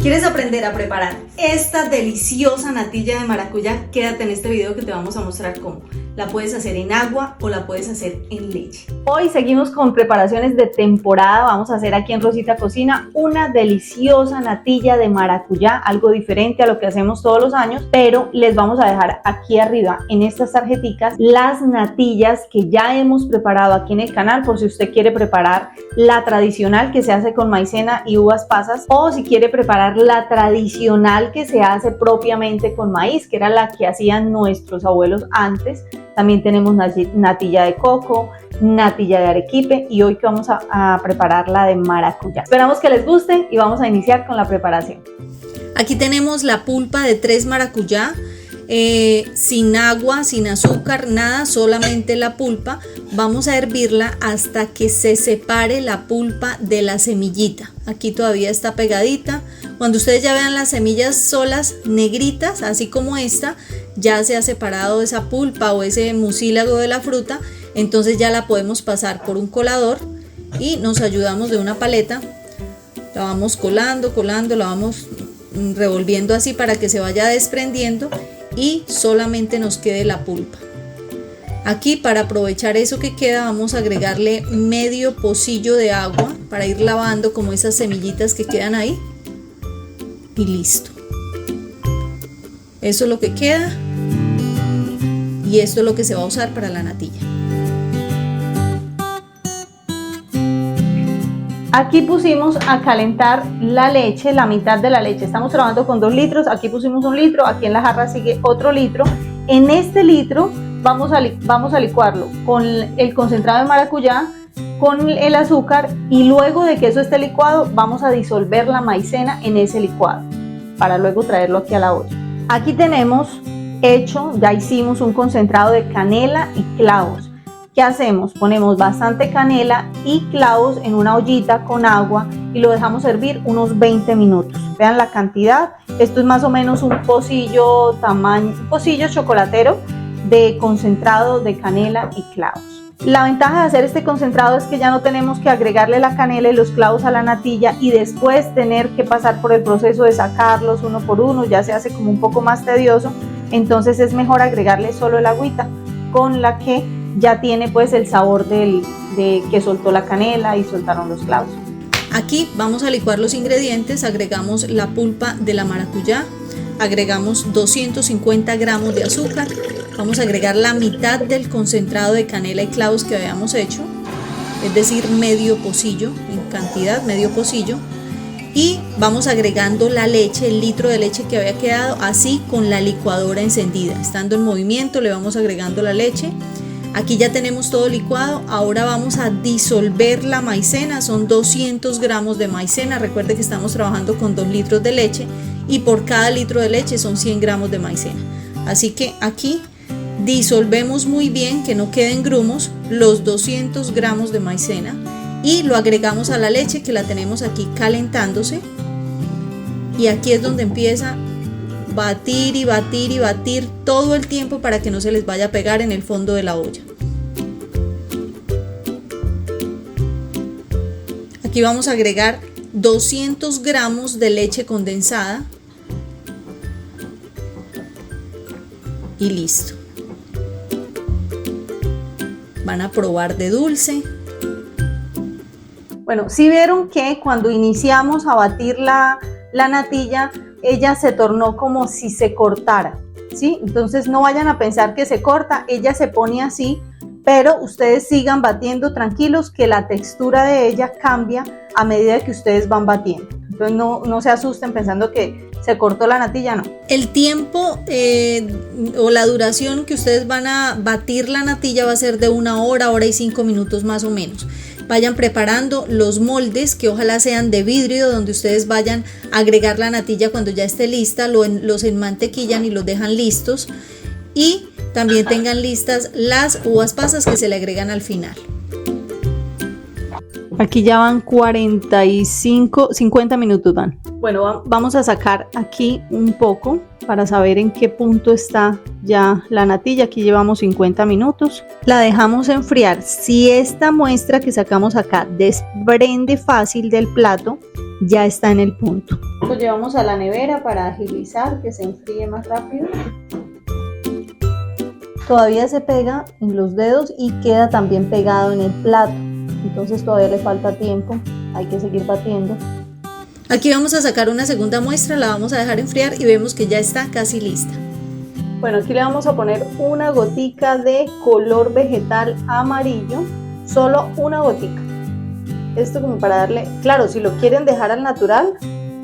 ¿Quieres aprender a preparar esta deliciosa natilla de maracuyá? Quédate en este video que te vamos a mostrar cómo. La puedes hacer en agua o la puedes hacer en leche. Hoy seguimos con preparaciones de temporada. Vamos a hacer aquí en Rosita Cocina una deliciosa natilla de maracuyá, algo diferente a lo que hacemos todos los años, pero les vamos a dejar aquí arriba en estas tarjeticas las natillas que ya hemos preparado aquí en el canal, por si usted quiere preparar la tradicional que se hace con maicena y uvas pasas, o si quiere preparar la tradicional que se hace propiamente con maíz, que era la que hacían nuestros abuelos antes. También tenemos natilla de coco, natilla de arequipe y hoy que vamos a preparar la de maracuyá. Esperamos que les guste y vamos a iniciar con la preparación. Aquí tenemos la pulpa de 3 maracuyá, sin agua, sin azúcar, nada, solamente la pulpa. Vamos a hervirla hasta que se separe la pulpa de la semillita. Aquí todavía está pegadita. Cuando ustedes ya vean las semillas solas negritas, así como esta, ya se ha separado esa pulpa o ese mucílago de la fruta, entonces ya la podemos pasar por un colador y nos ayudamos de una paleta. La vamos colando, la vamos revolviendo así para que se vaya desprendiendo y solamente nos quede la pulpa. Aquí, para aprovechar eso que queda, vamos a agregarle medio pocillo de agua para ir lavando como esas semillitas que quedan ahí. Y listo. Eso es lo que queda. Y esto es lo que se va a usar para la natilla. Aquí pusimos a calentar la leche, la mitad de la leche. Estamos trabajando con 2 litros. Aquí pusimos 1 litro. Aquí en la jarra sigue otro litro. En este litro vamos a licuarlo con el concentrado de maracuyá, con el azúcar, y luego de que eso esté licuado vamos a disolver la maicena en ese licuado para luego traerlo aquí a la olla. Aquí tenemos hecho, ya hicimos un concentrado de canela y clavos. ¿Qué hacemos? Ponemos bastante canela y clavos en una ollita con agua y lo dejamos hervir unos 20 minutos. Vean la cantidad. Esto es más o menos un pocillo chocolatero de concentrado de canela y clavos. La ventaja de hacer este concentrado es que ya no tenemos que agregarle la canela y los clavos a la natilla y después tener que pasar por el proceso de sacarlos uno por uno. Ya se hace como un poco más tedioso, entonces es mejor agregarle solo el agüita con la que ya tiene pues el sabor de que soltó la canela y soltaron los clavos. Aquí vamos a licuar los ingredientes. Agregamos la pulpa de la maracuyá, agregamos 250 gramos de azúcar, vamos a agregar la mitad del concentrado de canela y clavos que habíamos hecho, es decir, medio pocillo en cantidad, medio pocillo, y vamos agregando la leche, el litro de leche que había quedado, así con la licuadora encendida, estando en movimiento le vamos agregando la leche. Aquí ya tenemos todo licuado. Ahora vamos a disolver la maicena, son 200 gramos de maicena. Recuerde que estamos trabajando con 2 litros de leche y por cada litro de leche son 100 gramos de maicena. Así que aquí disolvemos muy bien, que no queden grumos, los 200 gramos de maicena y lo agregamos a la leche que la tenemos aquí calentándose. Y aquí es donde empieza batir y batir y batir todo el tiempo para que no se les vaya a pegar en el fondo de la olla. Aquí vamos a agregar 200 gramos de leche condensada y listo. Van a probar de dulce. Bueno, si vieron que cuando iniciamos a batir la natilla, ella se tornó como si se cortara, ¿sí? Entonces no vayan a pensar que se corta, ella se pone así, pero ustedes sigan batiendo tranquilos que la textura de ella cambia a medida que ustedes van batiendo. Entonces no se asusten pensando que se cortó la natilla, no. El tiempo o la duración que ustedes van a batir la natilla va a ser de 1 hora, hora y 5 minutos más o menos. Vayan preparando los moldes, que ojalá sean de vidrio, donde ustedes vayan a agregar la natilla cuando ya esté lista, los enmantequillan y los dejan listos, y también tengan listas las uvas pasas que se le agregan al final. Aquí ya van 50 minutos van. Bueno, vamos a sacar aquí un poco para saber en qué punto está ya la natilla. Aquí llevamos 50 minutos. La dejamos enfriar. Si esta muestra que sacamos acá desprende fácil del plato, ya está en el punto. Lo llevamos a la nevera para agilizar, que se enfríe más rápido. Todavía se pega en los dedos y queda también pegado en el plato, entonces todavía le falta tiempo, hay que seguir batiendo. Aquí vamos a sacar una segunda muestra, la vamos a dejar enfriar y vemos que ya está casi lista. Bueno, aquí le vamos a poner una gotica de color vegetal amarillo, solo una gotica. Esto como para darle, claro, si lo quieren dejar al natural,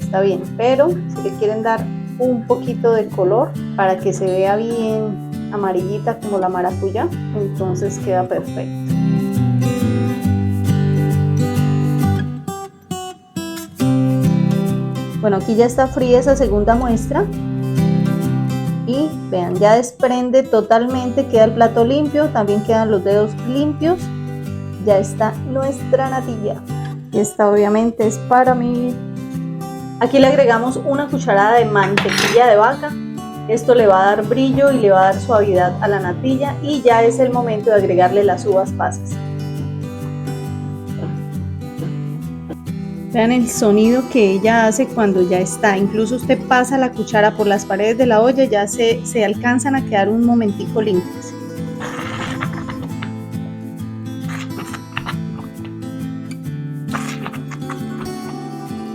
está bien, pero si le quieren dar un poquito de color para que se vea bien amarillita como la maracuyá, entonces queda perfecto. Bueno, aquí ya está fría esa segunda muestra. Y vean, ya desprende totalmente, queda el plato limpio, también quedan los dedos limpios. Ya está nuestra natilla. Y esta obviamente es para mí. Aquí le agregamos una cucharada de mantequilla de vaca. Esto le va a dar brillo y le va a dar suavidad a la natilla. Y ya es el momento de agregarle las uvas pasas. Vean el sonido que ella hace cuando ya está. Incluso usted pasa la cuchara por las paredes de la olla, ya se alcanzan a quedar un momentico limpias.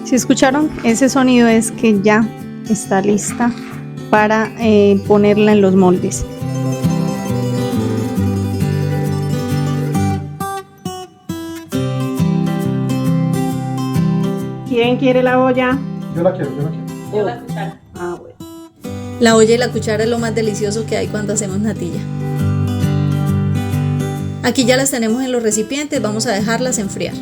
Si escucharon, ese sonido es que ya está lista para ponerla en los moldes. ¿Quién quiere la olla? Yo la quiero. Yo la cuchara. Ah, bueno. La olla y la cuchara es lo más delicioso que hay cuando hacemos natilla. Aquí ya las tenemos en los recipientes, vamos a dejarlas enfriar.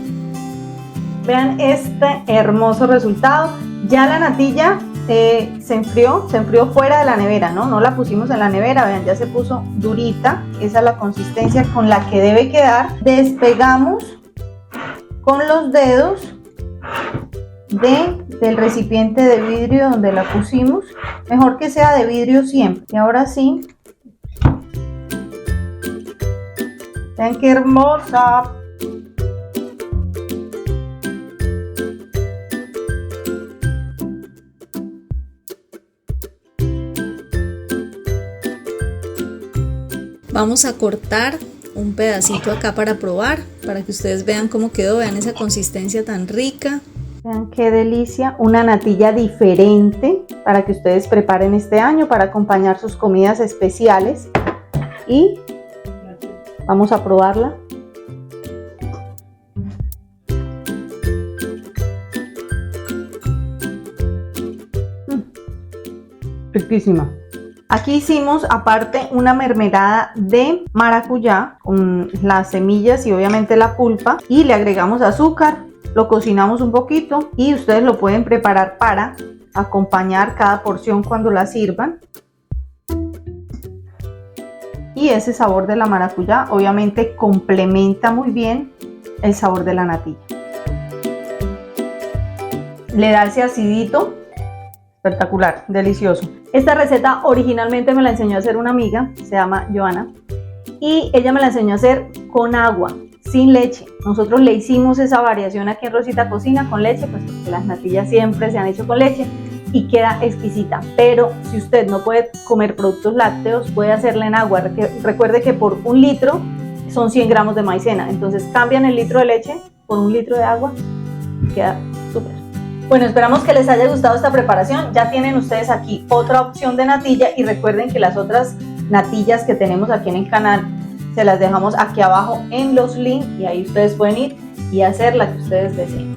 Vean este hermoso resultado. Ya la natilla se enfrió fuera de la nevera, ¿no? No la pusimos en la nevera, vean, ya se puso durita. Esa es la consistencia con la que debe quedar. Despegamos con los dedos del recipiente de vidrio donde la pusimos. Mejor que sea de vidrio siempre. Y ahora sí, vean qué hermosa. Vamos a cortar un pedacito acá para probar, para que ustedes vean cómo quedó, vean esa consistencia tan rica. Vean qué delicia, una natilla diferente para que ustedes preparen este año para acompañar sus comidas especiales. Y vamos a probarla. Riquísima. Aquí hicimos aparte una mermelada de maracuyá con las semillas y obviamente la pulpa, y le agregamos azúcar, lo cocinamos un poquito y ustedes lo pueden preparar para acompañar cada porción cuando la sirvan. Y ese sabor de la maracuyá obviamente complementa muy bien el sabor de la natilla. Le da ese acidito espectacular, delicioso. Esta receta originalmente me la enseñó a hacer una amiga, se llama Joana, y ella me la enseñó a hacer con agua, sin leche. Nosotros le hicimos esa variación aquí en Rosita Cocina con leche, pues porque las natillas siempre se han hecho con leche y queda exquisita. Pero si usted no puede comer productos lácteos, puede hacerla en agua. Recuerde que por 1 litro son 100 gramos de maicena, entonces cambian el litro de leche por 1 litro de agua, queda súper. Bueno, esperamos que les haya gustado esta preparación. Ya tienen ustedes aquí otra opción de natilla, y recuerden que las otras natillas que tenemos aquí en el canal se las dejamos aquí abajo en los links, y ahí ustedes pueden ir y hacer la que ustedes deseen.